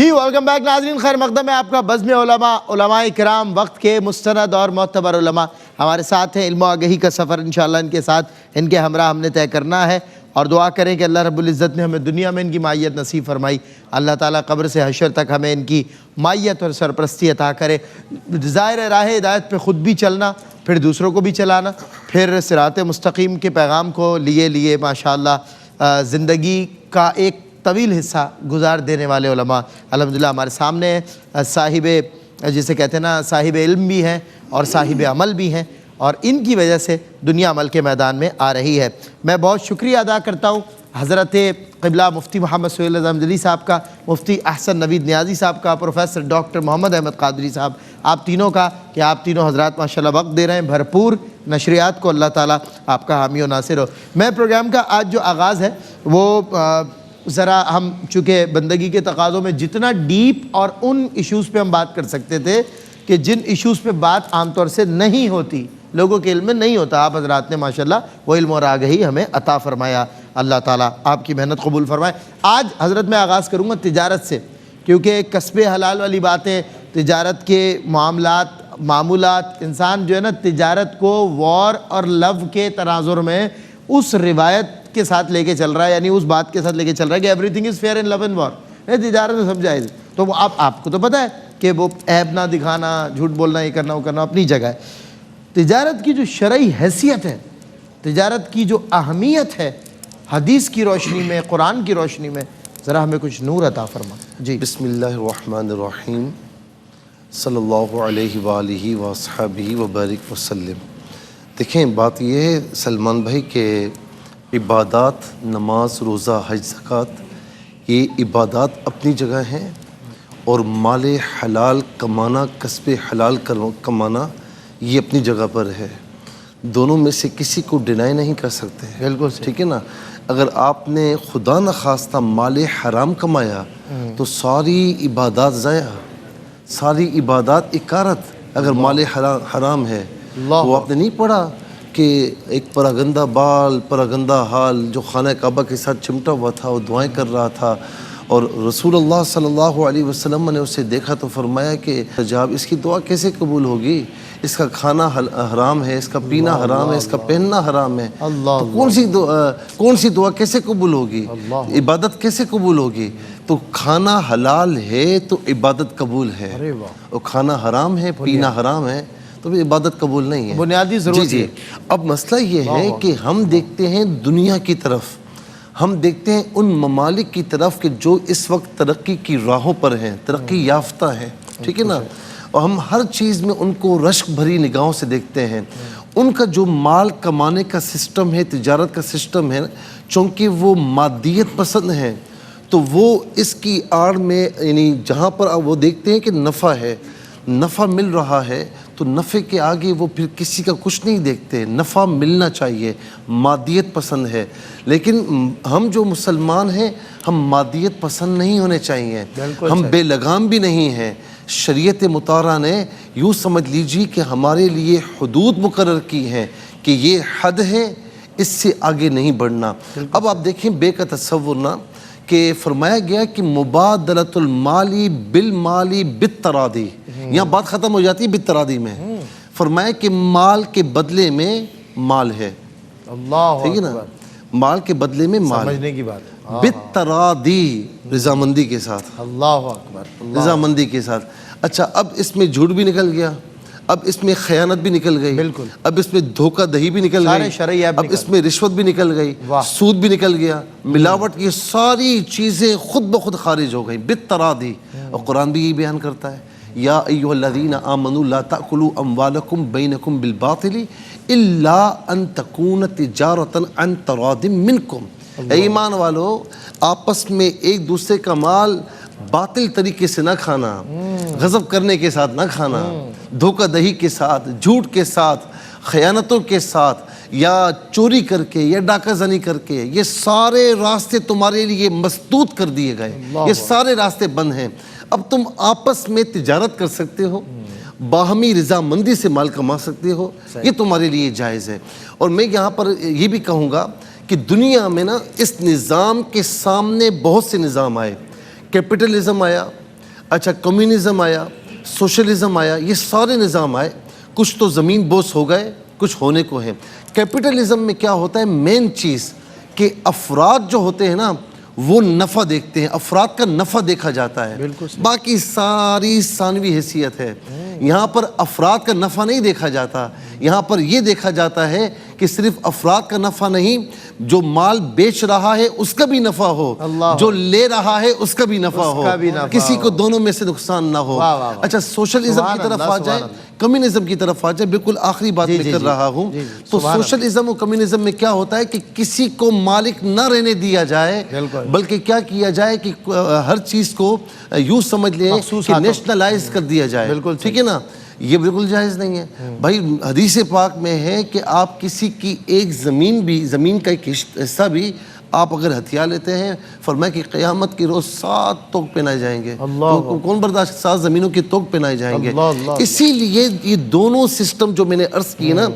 جی welcome back ناظرین، خیر مقدم ہے آپ کا بزم علماء، علماء کرام وقت کے مستند اور معتبر علماء ہمارے ساتھ ہیں۔ علم و آگہی کا سفر انشاءاللہ ان کے ساتھ، ان کے ہمراہ ہم نے طے کرنا ہے، اور دعا کریں کہ اللہ رب العزت نے ہمیں دنیا میں ان کی معیت نصیب فرمائی، اللہ تعالیٰ قبر سے حشر تک ہمیں ان کی معیت اور سرپرستی عطا کرے۔ ظاہر راہ ہدایت پہ خود بھی چلنا، پھر دوسروں کو بھی چلانا، پھر صراط مستقیم کے پیغام کو لیے ماشاءاللہ زندگی کا ایک طویل حصہ گزار دینے والے علماء الحمدللہ ہمارے سامنے ہیں۔ صاحب جسے کہتے ہیں نا، صاحب علم بھی ہیں اور صاحب عمل بھی ہیں، اور ان کی وجہ سے دنیا عمل کے میدان میں آ رہی ہے۔ میں بہت شکریہ ادا کرتا ہوں حضرت قبلہ مفتی محمد سہیل رضا احمدلی صاحب کا، مفتی احسن نوید نیازی صاحب کا، پروفیسر ڈاکٹر محمد احمد قادری صاحب، آپ تینوں کا کہ آپ تینوں حضرات ماشاءاللہ وقت دے رہے ہیں بھرپور نشریات کو، اللہ تعالیٰ آپ کا حامی و ناصر ہو۔ میں پروگرام کا آج جو آغاز ہے وہ ذرا ہم چونکہ بندگی کے تقاضوں میں جتنا ڈیپ اور ان ایشوز پہ ہم بات کر سکتے تھے کہ جن ایشوز پہ بات عام طور سے نہیں ہوتی، لوگوں کے علم میں نہیں ہوتا، آپ حضرات نے ماشاءاللہ وہ علم اور آگہی ہمیں عطا فرمایا، اللہ تعالیٰ آپ کی محنت قبول فرمائے۔ آج حضرت میں آغاز کروں گا تجارت سے، کیونکہ کسب حلال والی باتیں، تجارت کے معمولات، انسان جو ہے نا تجارت کو وار اور لو کے تناظر میں اس روایت کے ساتھ لے کے چل رہا ہے، یعنی اس بات کے ساتھ لے کے چل رہا ہے کہ everything is fair in love and war, تجارت میں سب جائز۔ تو وہ آپ کو تو پتہ ہے کہ وہ عیب نہ دکھانا، جھوٹ بولنا، یہ کرنا وہ کرنا اپنی جگہ ہے۔ تجارت کی جو شرعی حیثیت ہے، تجارت کی جو اہمیت ہے، حدیث کی روشنی میں، قرآن کی روشنی میں ذرا ہمیں کچھ نور عطا فرما۔ جی بسم اللہ الرحمن الرحیم، صلی اللہ علیہ وآلہ وصحبہ وبارک وسلم۔ دیکھیں بات یہ ہے سلمان بھائی کہ عبادات، نماز، روزہ، حج، زکوٰۃ، یہ عبادات اپنی جگہ ہیں، اور مال حلال کمانا، کسب حلال کمانا یہ اپنی جگہ پر ہے۔ دونوں میں سے کسی کو ڈینائی نہیں کر سکتے، بالکل ٹھیک ہے نا۔ اگر آپ نے خدا نخواستہ مال حرام کمایا تو ساری عبادات ضائع، ساری عبادات اکارت۔ اگر مال حرام ہے، وہ آپ نے نہیں پڑھا کہ ایک پراگندہ بال پراگندہ حال جو خانہ کعبہ کے ساتھ چمٹا ہوا تھا، وہ دعائیں کر رہا تھا، اور رسول اللہ صلی اللہ علیہ وسلم نے اسے دیکھا تو فرمایا کہ جناب اس کی دعا کیسے قبول ہوگی؟ اس کا کھانا حرام ہے، اس کا پینا حرام ہے، اس کا پہننا حرام ہے، تو کون سی دعا کیسے قبول ہوگی؟ عبادت کیسے قبول ہوگی؟ تو کھانا حلال ہے تو عبادت قبول ہے، اور کھانا حرام ہے، پینا حرام ہے تو بھی عبادت قبول نہیں ہے، بنیادی ضرورت۔ جی اب مسئلہ یہ ہے کہ ہم دیکھتے ہیں دنیا کی طرف، ہم دیکھتے ہیں ان ممالک کی طرف کہ جو اس وقت ترقی کی راہوں پر ہیں، ترقی یافتہ ہیں، ٹھیک ہے نا، اور ہم ہر چیز میں ان کو رشک بھری نگاہوں سے دیکھتے ہیں۔ ان کا جو مال کمانے کا سسٹم ہے، تجارت کا سسٹم ہے، چونکہ وہ مادیت پسند ہیں، تو وہ اس کی آڑ میں، یعنی جہاں پر وہ دیکھتے ہیں کہ نفع ہے، نفع مل رہا ہے، تو نفع کے آگے وہ پھر کسی کا کچھ نہیں دیکھتے، نفع ملنا چاہیے، مادیت پسند ہے۔ لیکن ہم جو مسلمان ہیں، ہم مادیت پسند نہیں ہونے چاہیے، ہم بے لگام بھی نہیں ہیں۔ شریعت مطہرہ نے یوں سمجھ لیجیے کہ ہمارے لیے حدود مقرر کی ہیں کہ یہ حد ہے، اس سے آگے نہیں بڑھنا۔ اب آپ دیکھیں بے کا تصور نہ کہ فرمایا گیا کہ مبادلۃ المالی بالمالی بالتراضی، یہاں بات ختم ہو جاتی ہے بالتراضی میں، فرمایا کہ مال کے بدلے میں مال ہے، ٹھیک ہے نا، مال کے بدلے میں مال، سمجھنے کی بات ہے، بالتراضی، رضامندی کے ساتھ، اللہ اکبر، رضامندی کے ساتھ۔ اچھا اب اس میں جھوٹ بھی نکل گیا، اب اس میں خیانت بھی نکل گئی، بالکل، اب اس میں دھوکہ دہی بھی نکل گئی، اب اس میں رشوت بھی نکل گئی، سود بھی نکل گیا، ملاوٹ، یہ ساری چیزیں خود بخود خارج ہو گئی بالتراضی۔ اور قرآن بھی یہی بیان کرتا ہے، یا ایھا الذین آمنوا لا تأکلوا اموالکم بینکم بالباطل الا ان تکون تجارۃ عن تراض منکم۔ اے ایمان والو، آپس میں ایک دوسرے کا مال باطل طریقے سے نہ کھانا، غضب کرنے کے ساتھ نہ کھانا، دھوکہ دہی کے ساتھ، جھوٹ کے ساتھ، خیانتوں کے ساتھ، یا چوری کر کے یا ڈاکہ زنی کر کے، یہ سارے راستے تمہارے لیے مسدود کر دیے گئے، یہ سارے راستے بند ہیں۔ اب تم آپس میں تجارت کر سکتے ہو، باہمی رضامندی سے مال کما سکتے ہو، یہ تمہارے لیے جائز ہے۔ اور میں یہاں پر یہ بھی کہوں گا کہ دنیا میں نا اس نظام کے سامنے بہت سے نظام آئے، کیپٹلزم آیا، اچھا کمیونزم آیا, سوشلزم آیا, یہ سارے نظام آئے, کچھ تو زمین بوس ہو گئے, کچھ ہونے کو ہیں. کیپٹلزم میں کیا ہوتا ہے, مین چیز کہ افراد جو ہوتے ہیں نا وہ نفع دیکھتے ہیں, افراد کا نفع دیکھا جاتا ہے, باقی ساری ثانوی حیثیت ہے. یہاں پر افراد کا نفع نہیں دیکھا جاتا, یہاں پر یہ دیکھا جاتا ہے کہ صرف افراد کا نفع نہیں, جو مال بیچ رہا ہے اس کا بھی نفع ہو, جو لے رہا ہے اس کا بھی نفع ہو, کسی کو دونوں میں سے نقصان نہ ہو. اچھا سوشلزم کی طرف آ جائے, کمیونزم کی طرف آ جائے, بالکل آخری بات میں کر رہا ہوں. تو سوشلزم اور کمیونزم میں کیا ہوتا ہے کہ کسی کو مالک نہ رہنے دیا جائے, بلکہ کیا کیا جائے کہ ہر چیز کو یوں سمجھ لیں کہ نیشنلائز کر دیا جائے. ٹھیک ہے نا, یہ بالکل جائز نہیں ہے بھائی. حدیث پاک میں ہے کہ آپ کسی کی ایک زمین کا ایک حصہ بھی آپ اگر ہتھیار لیتے ہیں, فرمایا کہ قیامت کی روز 7 توق پہنائے جائیں گے. کون برداشت, 7 زمینوں کی توق پہنائے جائیں گے. اسی لیے یہ دونوں سسٹم جو میں نے عرض کیے نا,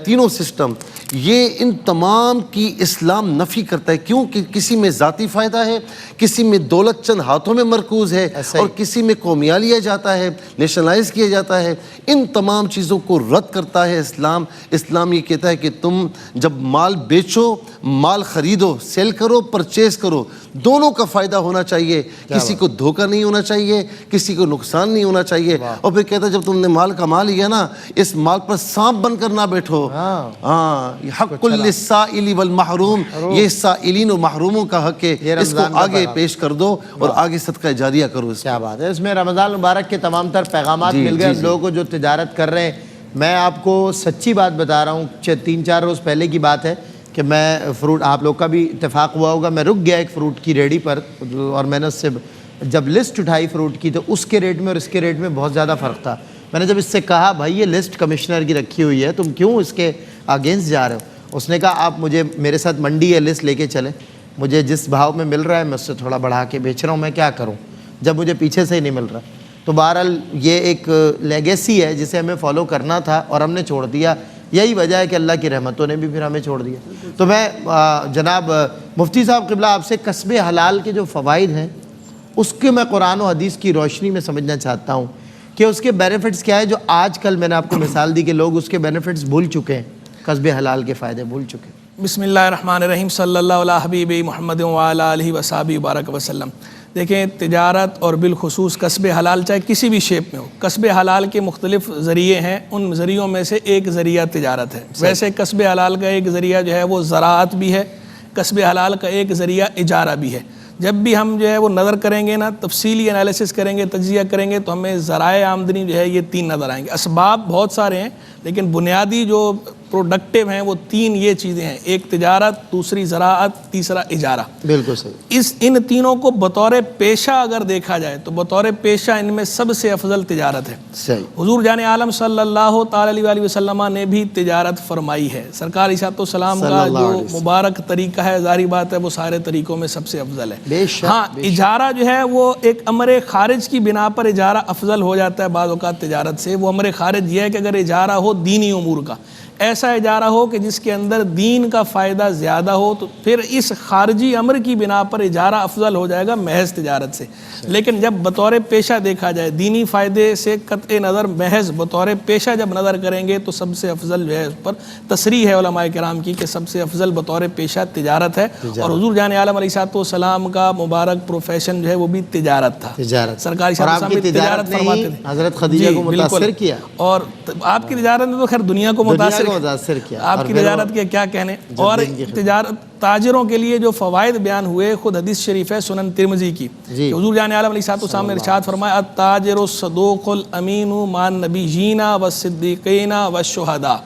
تینوں سسٹم, یہ ان تمام کی اسلام نفی کرتا ہے. کیوں کہ کسی میں ذاتی فائدہ ہے, کسی میں دولت چند ہاتھوں میں مرکوز ہے, اور کسی میں قومیہ لیا جاتا ہے, نیشنلائز کیا جاتا ہے. ان تمام چیزوں کو رد کرتا ہے اسلام. اسلام یہ کہتا ہے کہ تم جب مال بیچو, مال خریدو, سیل کرو, پرچیز کرو, دونوں کا فائدہ ہونا چاہیے. کسی کو دھوکہ نہیں ہونا چاہیے, کسی کو نقصان نہیں ہونا چاہیے. اور پھر کہتا ہے جب تم نے مال کما لیا نا, اس مال پر سانپ بن کر نہ بیٹھو. حق للسائل والمحروم, یہ سائلین و محروموں کا حق ہے, اس کو آگے پیش کر دو اور آگے صدقہ جاریہ کرو. کیا بات ہے. اس میں رمضان مبارک کے تمام تر پیغامات مل گئے لوگوں کو جو تجارت کر رہے ہیں. میں آپ کو سچی بات بتا رہا ہوں, 3-4 روز پہلے کی بات ہے کہ میں فروٹ, آپ لوگ کا بھی اتفاق ہوا ہوگا, میں رک گیا ایک فروٹ کی ریڈی پر, اور میں نے اس سے جب لسٹ اٹھائی فروٹ کی تو اس کے ریٹ میں اور اس کے ریٹ میں بہت زیادہ فرق تھا. میں نے جب اس سے کہا بھائی یہ لسٹ کمشنر کی رکھی ہوئی ہے, تم کیوں اس کے اگینسٹ جا رہے ہو؟ اس نے کہا آپ مجھے, میرے ساتھ منڈی ہے, لسٹ لے کے چلیں, مجھے جس بھاؤ میں مل رہا ہے میں اس سے تھوڑا بڑھا کے بیچ رہا ہوں, میں کیا کروں جب مجھے پیچھے سے ہی نہیں مل رہا. تو بہرحال یہ ایک لیگیسی ہے جسے ہمیں فالو کرنا تھا اور ہم نے چھوڑ دیا. یہی وجہ ہے کہ اللہ کی رحمتوں نے بھی پھر ہمیں چھوڑ دیا. تو میں جناب مفتی صاحب قبلہ آپ سے کسب حلال کے جو فوائد ہیں اس کے میں قرآن و حدیث کی روشنی میں سمجھنا چاہتا ہوں کہ اس کے بینیفٹس کیا ہے, جو آج کل میں نے آپ کو مثال دی کہ لوگ اس کے بینیفٹس بھول چکے ہیں, کسب حلال کے فائدے بھول چکے ہیں. بسم اللہ الرحمن الرحیم, صلی اللہ علیہ حبیب محمد وعلی آلہ وصحبہ وبارک وسلم. دیکھیں تجارت اور بالخصوص کسب حلال چاہے کسی بھی شیپ میں ہو, کسب حلال کے مختلف ذریعے ہیں, ان ذریعوں میں سے ایک ذریعہ تجارت ہے. ویسے کسب حلال کا ایک ذریعہ جو ہے وہ زراعت بھی ہے, کسب حلال کا ایک ذریعہ اجارہ بھی ہے. جب بھی ہم جو ہے وہ نظر کریں گے نا, تفصیلی انالیسس کریں گے, تجزیہ کریں گے, تو ہمیں ذرائع آمدنی جو ہے یہ 3 نظر آئیں گے. اسباب بہت سارے ہیں لیکن بنیادی جو پروڈکٹیو ہیں وہ 3 یہ چیزیں ہیں, ایک تجارت, دوسری زراعت, تیسرا اجارہ. بالکل صحیح. ان تینوں کو بطور پیشہ اگر دیکھا جائے تو بطور پیشہ ان میں سب سے افضل تجارت ہے. صحیح. حضور جان عالم صلی اللہ تعالی علیہ وسلم نے بھی تجارت فرمائی ہے. سرکار علیہ السلام کا جو مبارک طریقہ ہے, ظاہری بات ہے وہ سارے طریقوں میں سب سے افضل ہے. ہاں اجارہ جو ہے وہ ایک امر خارج کی بنا پر اجارہ افضل ہو جاتا ہے بعض اوقات تجارت سے. وہ امر خارج یہ ہے کہ اگر اجارہ ہو دینی امور کا, ایسا اجارہ ہو کہ جس کے اندر دین کا فائدہ زیادہ ہو, تو پھر اس خارجی امر کی بنا پر اجارہ افضل ہو جائے گا محض تجارت سے. لیکن جب بطور پیشہ دیکھا جائے, دینی فائدے سے قطع نظر محض بطور پیشہ جب نظر کریں گے, تو سب سے افضل جو ہے اس پر تصریح ہے علماء کرام کی کہ سب سے افضل بطور پیشہ تجارت ہے. اور حضور جان عالم علیہ السلام کا مبارک پروفیشن جو ہے وہ بھی تجارت تھا. سرکاری تجارت فرماتے تھے, حضرت خدیجہ کو متاثر کیا, اور آپ کی تجارت نے تو خیر دنیا کو متاثر کیا. آپ کی تجارت کے کیا کہنے. اور تجارت تاجروں کے لیے جو فوائد بیان ہوئے, خود حدیث شریف ہے سنن ترمذی کی, کہ حضور جان عالم علیہ السلام نے ارشاد فرمایا, التاجر الصدوق الامین مع النبیین والصدیقین والشہداء.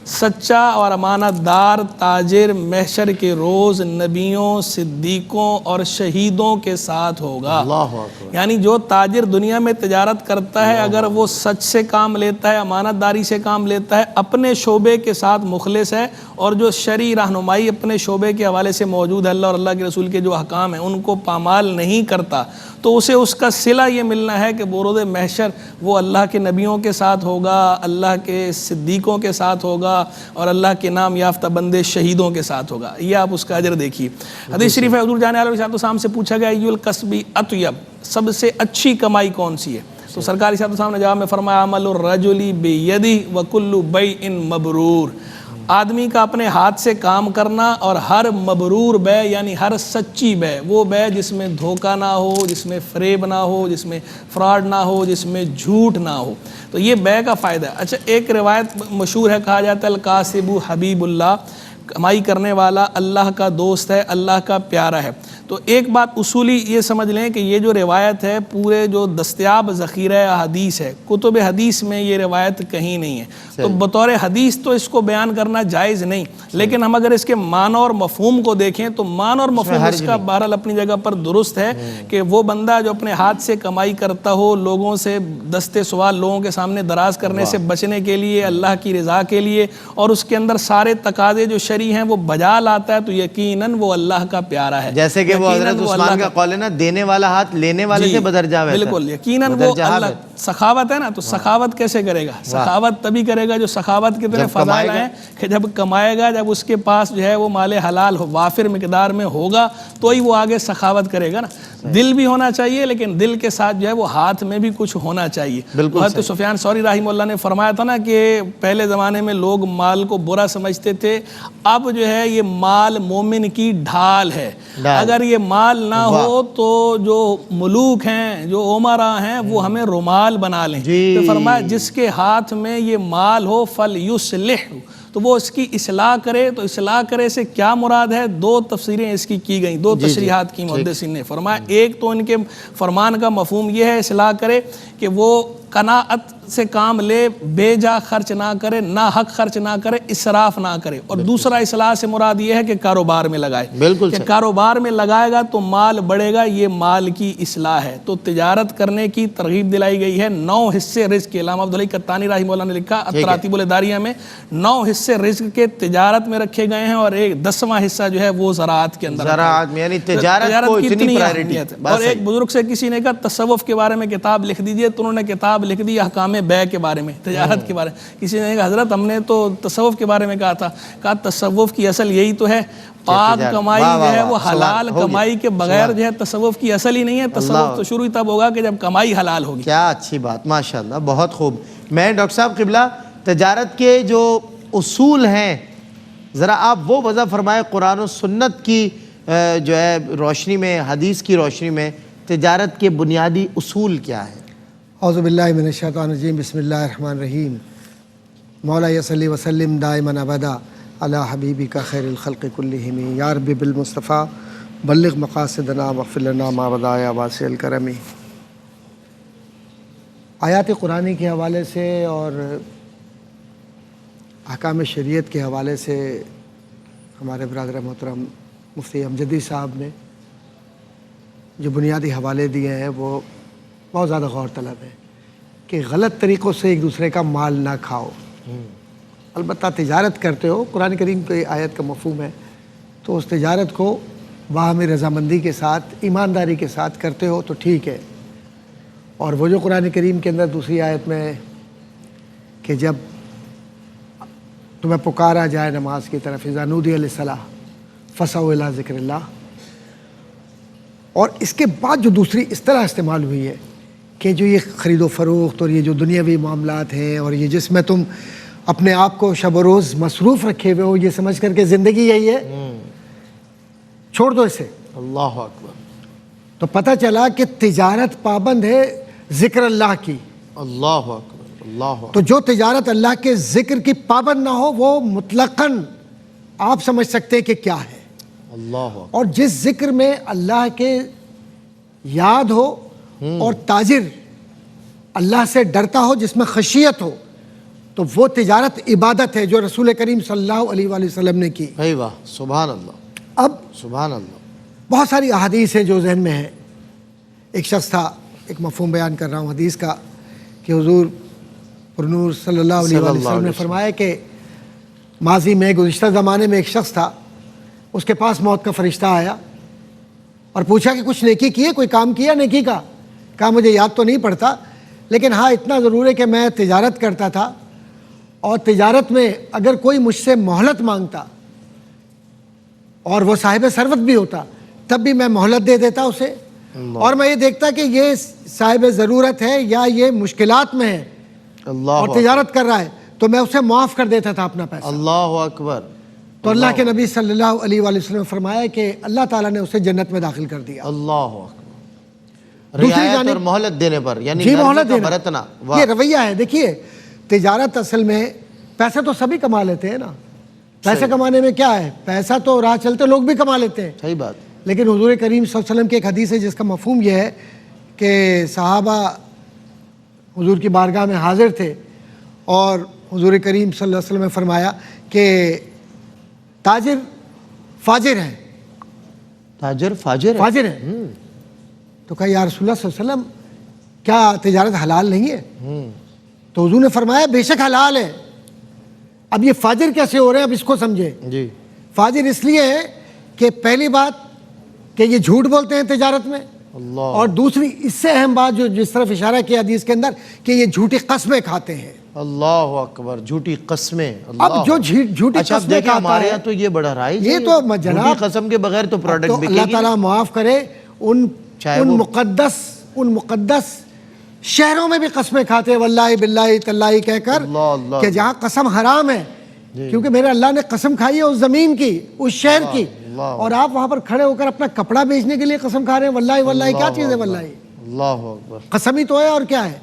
سچا اور امانت دار تاجر محشر کے روز نبیوں, صدیقوں اور شہیدوں کے ساتھ ہوگا. یعنی جو تاجر دنیا میں تجارت کرتا ہے, اگر وہ سچ سے کام لیتا ہے, امانت داری سے کام لیتا ہے, اپنے شعبے کے ساتھ مخلص ہے, اور جو شرعی رہنمائی اپنے شعبے کے حوالے سے موجود ہے, اللہ اور اللہ کے رسول کے جو احکام ہیں ان کو پامال نہیں کرتا, تو اسے اس کا صلہ یہ ملنا ہے کہ بروز محشر وہ اللہ کے نبیوں کے ساتھ ہوگا, اللہ کے صدیقوں کے ساتھ ہوگا, اور اللہ کے نام یافتہ بندے شہیدوں کے ساتھ ہوگا. یہ آپ اس کا اجر دیکھیے. حدیث شریف ہے, حضور جان علیہ السلام سے پوچھا گیا, ایُّ الکسب اطیب, سب سے اچھی کمائی کون سی ہے؟ تو سرکار صاحب صاحب نے جواب میں فرمایا عمل الرجل بیدہ وکل بیع مبرور، آدمی کا اپنے ہاتھ سے کام کرنا، اور ہر مبرور بے یعنی ہر سچی بے، وہ بے جس میں دھوکہ نہ ہو، جس میں فریب نہ ہو، جس میں فراڈ نہ ہو، جس میں جھوٹ نہ ہو، تو یہ بے کا فائدہ ہے۔ اچھا ایک روایت مشہور ہے، کہا جاتا ہے القاسب حبیب اللہ، کمائی کرنے والا اللہ کا دوست ہے، اللہ کا پیارا ہے۔ تو ایک بات اصولی یہ سمجھ لیں کہ یہ جو روایت ہے پورے جو دستیاب ذخیرہ حدیث ہے، کتب حدیث میں یہ روایت کہیں نہیں ہے، تو بطور حدیث تو اس کو بیان کرنا جائز نہیں، لیکن ہم اگر اس کے معنی اور مفہوم کو دیکھیں تو معنی اور مفہوم اس کا بہرحال اپنی جگہ پر درست ہے کہ وہ بندہ جو اپنے ہاتھ سے کمائی کرتا ہو، لوگوں سے دستے سوال لوگوں کے سامنے دراز کرنے سے بچنے کے لیے، اللہ کی رضا کے لیے، اور اس کے اندر سارے تقاضے جو شرعی ہیں وہ بجا لاتا ہے، تو یقیناً وہ اللہ کا پیارا ہے۔ جیسے کہ وہ حضرت عثمان کا قول ہے نا، دینے والا ہاتھ لینے والے سے بدرجہ ہے۔ بالکل، یقیناً وہ اللہ سخاوت ہے نا، تو سخاوت کیسے کرے گا؟ سخاوت تبھی کرے گا جو سخاوت کے اتنے فضائل ہیں کہ جب کمائے گا، جب اس کے پاس جو ہے وہ مال حلال وافر مقدار میں ہوگا تو ہی وہ آگے سخاوت کرے گا نا۔ دل بھی ہونا چاہیے، لیکن دل کے ساتھ جو ہے وہ ہاتھ میں بھی کچھ ہونا چاہیے۔ حضرت سفیان ثوری رحمہ اللہ نے فرمایا تھا نا کہ پہلے زمانے میں لوگ مال کو برا سمجھتے تھے، اب جو ہے یہ مال مومن کی ڈھال ہے، اگر یہ مال نہ ہو تو جو ملوک ہیں، جو امراء ہیں، وہ ہمیں رومال بنا لیں۔ تو فرمایا جس کے ہاتھ میں یہ مال ہو فَلْيُصْلِحْ، تو وہ اس کی اصلاح کرے۔ تو اصلاح کرے سے کیا مراد ہے؟ دو تفسیریں اس کی گئیں، دو تشریحات کی محدثین نے۔ فرمایا ایک تو ان کے فرمان کا مفہوم یہ ہے اصلاح کرے کہ وہ قناعت سے کام لے، بے جا خرچ نہ کرے، نہ حق خرچ نہ کرے، اسراف نہ کرے، اور دوسرا اصلاح سے مراد یہ ہے کہ کاروبار میں لگائے، کہ کاروبار میں لگائے گا تو مال بڑھے گا، یہ مال کی اصلاح ہے۔ تو تجارت کرنے کی ترغیب دلائی گئی ہے۔ 9 حصے رزق کے، علامہ عبدالعلی قطانی رحمہ اللہ نے لکھا التراتیب الاداریہ میں 9 حصے رزق کے تجارت میں رکھے گئے ہیں، اور ایک 10واں حصہ جو ہے وہ زراعت کے اندر، زراعت میں، یعنی تجارت کو اتنی پرائرٹی ہے۔ اور ایک بزرگ سے کسی نے کہا تصوف کے بارے میں کتاب لکھ دیجئے، تو انہوں نے کتاب لکھ دی احکام بیع کے بارے میں، تجارت کے بارے میں۔ کسی نے کہا حضرت ہم نے تو تصوف کے بارے میں کہا تھا، کہا تصوف کی اصل یہی تو ہے، پاک کمائی جو ہے وہ حلال کمائی کے بغیر جو ہے تصوف کی اصل ہی نہیں ہے۔ تصوف تو شروع ہی تب ہوگا کہ جب کمائی حلال ہوگی۔ کیا اچھی بات، ماشاءاللہ، بہت خوب۔ میں ڈاکٹر صاحب قبلہ تجارت کے جو اصول ہیں ذرا آپ وہ وضع فرمائے، قرآن و سنت کی جو ہے روشنی میں، حدیث کی روشنی میں تجارت کے بنیادی اصول کیا ہے؟ اعوذ باللہ من الشیطان الرجیم، بسم اللہ الرحمن الرحیم۔ مولا صلی وسلم دائما ابدا علی حبیبک خیر الخلق کلہم، یا رب بالمصطفیٰ بلغ مقاصدنا واغفر لنا ما بدا یا واسع الکرم۔ آیات قرآنی کے حوالے سے اور احکام شریعت کے حوالے سے ہمارے برادر محترم مفتی امجدی صاحب نے جو بنیادی حوالے دیے ہیں وہ بہت زیادہ غور طلب ہے کہ غلط طریقوں سے ایک دوسرے کا مال نہ کھاؤ۔ البتہ تجارت کرتے ہو، قرآن کریم کی آیت کا مفہوم ہے، تو اس تجارت کو باہمی رضامندی کے ساتھ، ایمانداری کے ساتھ کرتے ہو تو ٹھیک ہے۔ اور وہ جو قرآن کریم کے اندر دوسری آیت میں کہ جب تمہیں پکارا جائے نماز کی طرف، اذا نودی للصلاۃ فسعوا الی ذکر اللہ، اور اس کے بعد جو دوسری اس طرح استعمال ہوئی ہے کہ جو یہ خرید و فروخت اور یہ جو دنیاوی معاملات ہیں اور یہ جس میں تم اپنے آپ کو شب و روز مصروف رکھے ہوئے ہو، یہ سمجھ کر کے زندگی یہی ہے، چھوڑ دو اسے۔ اللہ اکبر۔ تو پتہ چلا کہ تجارت پابند ہے ذکر اللہ کی۔ اللہ اکبر، اللہ اکبر۔ تو جو تجارت اللہ کے ذکر کی پابند نہ ہو وہ مطلقاً آپ سمجھ سکتے ہیں کہ کیا ہے۔ اللہ اکبر۔ اور جس ذکر میں اللہ کے یاد ہو اور تاجر اللہ سے ڈرتا ہو، جس میں خشیت ہو، تو وہ تجارت عبادت ہے جو رسول کریم صلی اللہ علیہ وآلہ وسلم نے کی۔ بھائی واہ، سبحان اللہ، اب سبحان اللہ۔ بہت ساری احادیث ہیں جو ذہن میں ہیں۔ ایک شخص تھا، ایک مفہوم بیان کر رہا ہوں حدیث کا، کہ حضور پرنور صلی اللہ علیہ وآلہ وسلم نے فرمایا کہ ماضی میں، گزشتہ زمانے میں ایک شخص تھا، اس کے پاس موت کا فرشتہ آیا اور پوچھا کہ کچھ نیکی کی ہے، کوئی کام کیا نیکی کا؟ کہا مجھے یاد تو نہیں پڑتا، لیکن ہاں اتنا ضرور ہے کہ میں تجارت کرتا تھا، اور تجارت میں اگر کوئی مجھ سے مہلت مانگتا اور وہ صاحب ثروت بھی ہوتا تب بھی میں مہلت دے دیتا اسے، اور میں یہ دیکھتا کہ یہ صاحب ضرورت ہے یا یہ مشکلات میں ہے اور تجارت کر رہا ہے تو میں اسے معاف کر دیتا تھا اپنا پیسہ. اللہ اکبر. تو اللہ کے نبی صلی اللہ علیہ وآلہ وسلم نے فرمایا کہ اللہ تعالیٰ نے اسے جنت میں داخل کر دیا. اللہ اکبر. رعایت اور مہلت دینے پر، یعنی جی مہلت دینا، برتنا. یہ رویہ ہے. دیکھیے تجارت اصل میں پیسے تو سبھی کما لیتے ہیں نا. پیسے کمانے میں کیا ہے، پیسہ تو راہ چلتے لوگ بھی کما لیتے ہیں. صحیح بات. لیکن حضور کریم صلی اللہ علیہ وسلم کی ایک حدیث ہے جس کا مفہوم یہ ہے کہ صحابہ حضور کی بارگاہ میں حاضر تھے اور حضور کریم صلی اللہ علیہ وسلم نے فرمایا کہ تاجر فاجر ہے. تاجر فاجر فاجر ہے. تو کہا یا رسول اللہ صلی اللہ علیہ وسلم کیا تجارت حلال نہیں ہے؟ تو حضور نے فرمایا بے شک حلال ہے. اب یہ فاجر کیسے ہو رہے ہیں، اب اس کو سمجھے. جی. فاجر اس لیے ہے کہ پہلی بات کہ یہ جھوٹ بولتے ہیں تجارت میں، اللہ. اور دوسری اس سے اہم بات جو جس طرف اشارہ کیا حدیث کے اندر کہ یہ جھوٹی قسمیں کھاتے ہیں. اللہ اکبر. جھوٹی قسمیں. اب جو جھوٹی اچھا قسمیں دیکھیں کھاتا ہمارے ہے یہاں تو یہ بڑا رائج ہے. یہ تو جناب جھوٹی قسم کے بغیر تو پروڈکٹ تو بکے اللہ گی. تعالیٰ معاف کرے ان مقدس شہروں میں بھی قسمیں کھاتے واللہ باللہ تاللہ کہہ کر کہ جہاں قسم حرام ہے کیونکہ میرے اللہ نے قسم کھائی ہے اس زمین کی، اس شہر کی، اور آپ وہاں پر کھڑے ہو کر اپنا کپڑا بیچنے کے لیے قسم کھا رہے ہیں. واللہ واللہ کیا چیز ہے واللہ؟ اللہ اکبر. قسم ہی تو ہے اور کیا ہے.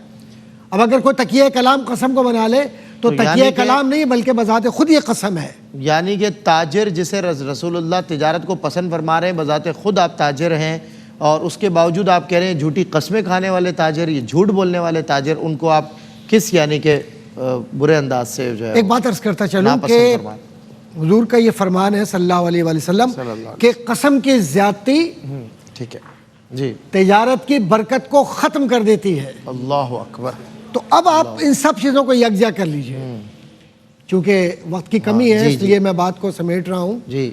اب اگر کوئی تکیہ کلام قسم کو بنا لے تو تکیہ کلام نہیں بلکہ بذات خود یہ قسم ہے. یعنی کہ تاجر جسے رسول اللہ تجارت کو پسند فرما رہے ہیں، بذات خود آپ تاجر ہیں اور اس کے باوجود آپ کہہ رہے ہیں جھوٹی قسمیں کھانے والے تاجر، یہ جھوٹ بولنے والے تاجر، ان کو آپ کس یعنی کہ برے انداز سے جو ہے ایک بات عرض کرتا چلوں کہ حضور کا یہ فرمان ہے صلی اللہ علیہ وآلہ وسلم کہ قسم کی زیادتی ٹھیک ہے جی تجارت کی برکت کو ختم کر دیتی ہے. اللہ اکبر. تو اب آپ ان سب چیزوں کو یکجا کر لیجئے چونکہ وقت کی کمی ہے اس لیے میں بات کو سمیٹ رہا ہوں جی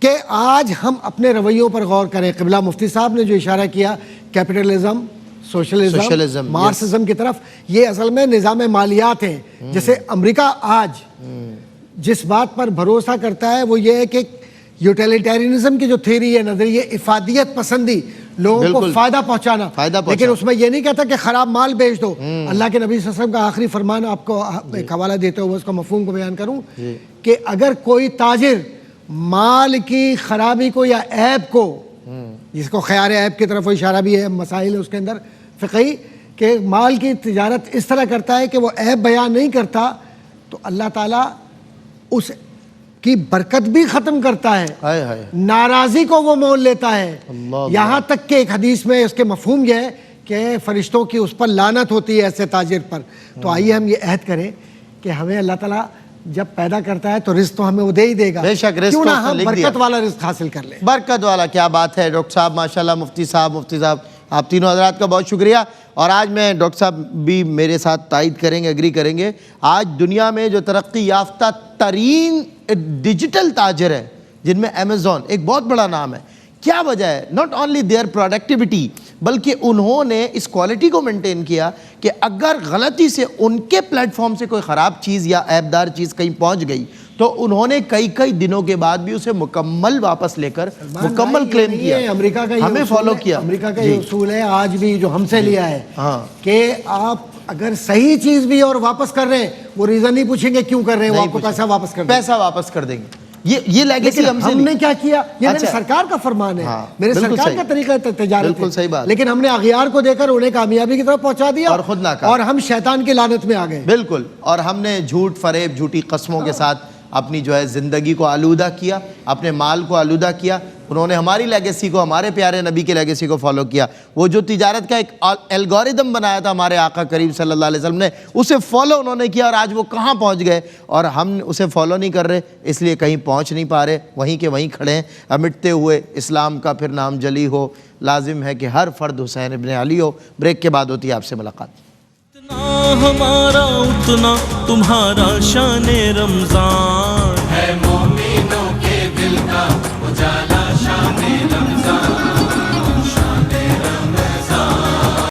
کہ آج ہم اپنے رویوں پر غور کریں. قبلہ مفتی صاحب نے جو اشارہ کیا کیپٹلزم، سوشلزم، مارکسزم کی طرف، یہ اصل میں نظام مالیات ہیں. جیسے امریکہ آج جس بات پر بھروسہ کرتا ہے وہ یہ ہے کہ یوٹیلیٹیرینزم کی جو تھیوری ہے، نظریہ افادیت پسندی، لوگوں کو فائدہ پہنچانا، لیکن اس میں یہ نہیں کہتا کہ خراب مال بیچ دو. اللہ کے نبی صلی اللہ علیہ وسلم کا آخری فرمان آپ کو ایک حوالہ دیتے ہوئے اس کا مفہوم کو بیان کروں کہ اگر کوئی تاجر مال کی خرابی کو یا عیب کو، جس کو خیار عیب کی طرف اشارہ بھی ہے، مسائل ہے اس کے اندر فقہی کہ مال کی تجارت اس طرح کرتا ہے کہ وہ عیب بیان نہیں کرتا تو اللہ تعالیٰ اس کی برکت بھی ختم کرتا ہے، ناراضی کو وہ مول لیتا ہے. یہاں تک کہ ایک حدیث میں اس کے مفہوم یہ ہے کہ فرشتوں کی اس پر لعنت ہوتی ہے ایسے تاجر پر. تو آئیے ہم یہ عہد کریں کہ ہمیں اللہ تعالیٰ جب پیدا کرتا ہے تو رزق تو ہمیں وہ دے ہی دے گا. بے شک رزق کیوں نہ تو ہم لکھ دیا. برکت والا رزق حاصل کر لیں. برکت والا. کیا بات ہے ڈاکٹر صاحب، ماشاءاللہ. مفتی صاحب آپ تینوں حضرات کا بہت شکریہ. اور آج میں ڈاکٹر صاحب بھی میرے ساتھ تائید کریں گے، ایگری کریں گے، آج دنیا میں جو ترقی یافتہ ترین ڈیجیٹل تاجر ہے جن میں امیزون ایک بہت بڑا نام ہے، کیا وجہ ہے؟ ناٹ اونلی دیئر پروڈکٹیوٹی، بلکہ انہوں نے اس کوالٹی کو مینٹین کیا کہ اگر غلطی سے ان کے پلیٹ فارم سے کوئی خراب چیز یا عیب دار چیز کہیں پہنچ گئی تو انہوں نے کئی دنوں کے بعد بھی اسے مکمل واپس لے کر مکمل کلیم کیا. امریکہ کا ہمیں فالو کیا. امریکہ کا یہ اصول ہے آج بھی جو ہم سے لیا ہے کہ آپ اگر صحیح چیز بھی اور واپس کر رہے ہیں وہ ریزن نہیں پوچھیں گے کیوں کر رہے ہیں، وہ آپ کو پیسہ واپس کر دیں گے. پیسہ واپس کر دیں گے. یہ لیگیسی ہم نے کیا کیا، یہ میرے سرکار کا فرمان ہے، میرے سرکار کا طریقہ تجارت ہے، لیکن ہم نے اغیار کو دے کر انہیں کامیابی کی طرف پہنچا دیا اور خود ناکام، اور ہم شیطان کی لعنت میں آ گئے. بالکل. اور ہم نے جھوٹ فریب جھوٹی قسموں کے ساتھ اپنی جو ہے زندگی کو آلودہ کیا، اپنے مال کو آلودہ کیا. انہوں نے ہماری لیگیسی کو، ہمارے پیارے نبی کی لیگیسی کو فالو کیا. وہ جو تجارت کا ایک الگوریدم بنایا تھا ہمارے آقا کریم صلی اللہ علیہ وسلم نے، اسے فالو انہوں نے کیا اور آج وہ کہاں پہنچ گئے اور ہم اسے فالو نہیں کر رہے، اس لیے کہیں پہنچ نہیں پا رہے، وہیں کے وہیں کھڑے ہیں. مٹتے ہوئے اسلام کا پھر نام جلی ہو. لازم ہے کہ ہر فرد حسین ابن علی ہو. بریک کے بعد ہوتی ہے آپ سے ملاقات. ہمارا اتنا تمہارا شان رمضان ہے، مومنوں کے دل کا اجالا شان رمضان.